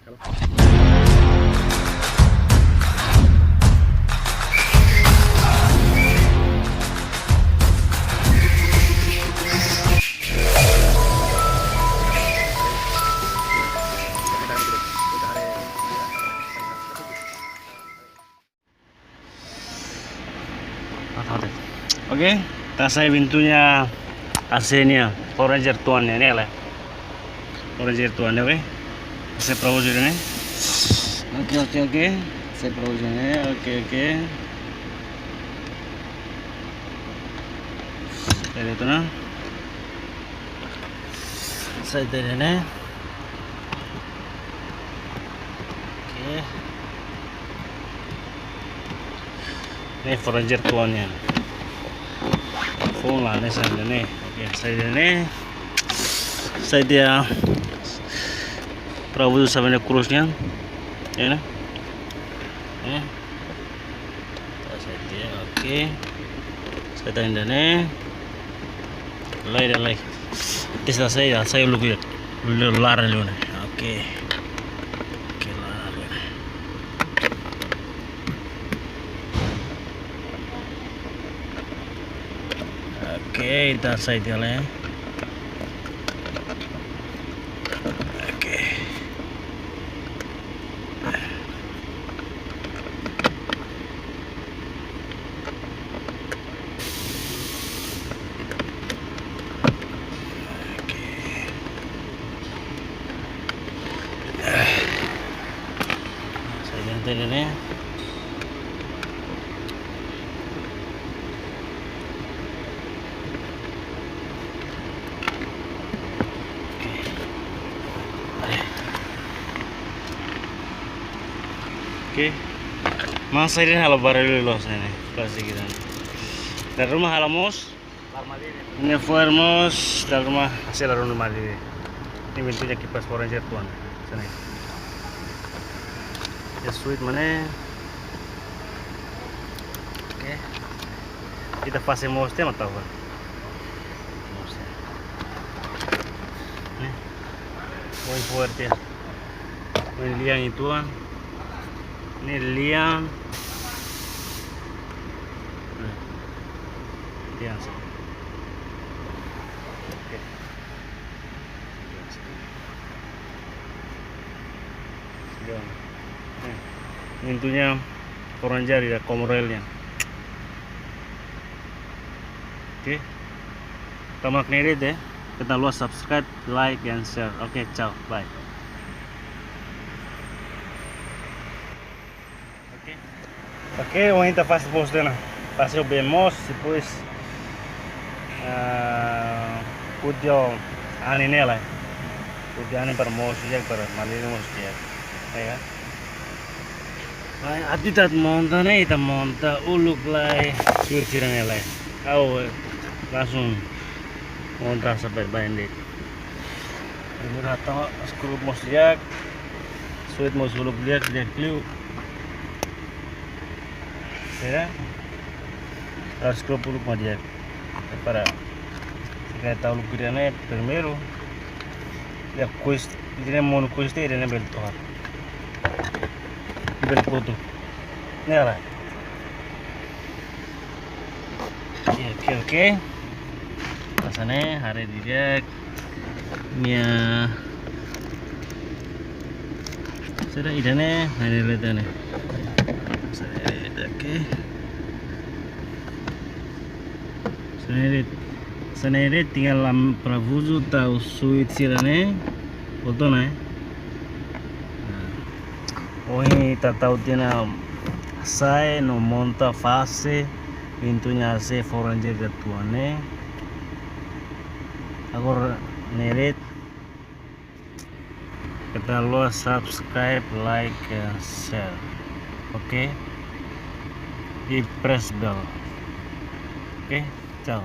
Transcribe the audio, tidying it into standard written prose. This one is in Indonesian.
Oke, tas saya pintunya AC-nya, Power Ranger tuannya ini lah. Power Ranger tuannya, oke. Saya produksi ini. Oke. Saya produksi ini, oke. Dari itu nah. Saya dari ini. Oke. Ini Power Ranger tuannya. Phone lah nih saya ini. Oke, saya dia Prabu sampai kurusnya ya nah. Saya dia oke. Saya tanda nih. Lay. Tes saya lu lar lu nih. Oke, lar. Oke, kita saya dia lah. Oke. Saya ganti ini. Oke, masa ini hal baru loh ini plastik kita. Dari rumah halamos, ini fuermos dari rumah hasil rumah ini. Ini bentuknya kipas Power Ranger tuan. Sana. Ya sweet mana? Oke, kita pasang mosnya mata apa? Mosnya. Nih, poin fuerte ya. Poin liang itu kan. Ini liang sih. Oke. Pintunya Power Ranger ya, komorelnya. Oke, kita magnetit ya. Kita luas subscribe, like, and share. Oke, ciao, bye. Ok, o ainda faço posto na faço bem mos depois pudio ani nela pudio ani para mos ya para malin mos ya ya ay atitat monta na ita monta uluk lai curciran nela au langsung monta sampai bandit ini rata skru mos ya suit mos uluk dia kliu ya, 120 dia para saya tahu lu kiranya primero ya kuis ini mau kuis itu ini bel tuh bel foto ini lah ya oke rasanya hari dia nya sudah idane hari lihat nih. Oke. Seneret tinggal Pravuzu tahu suit sirane foto na. Oh ini tak tahu tina saya no monta fase pintunya AC Power Ranger gatuane. Agora neret kita lo subscribe, like, share. Oke. Di press bell. Oke, ciao.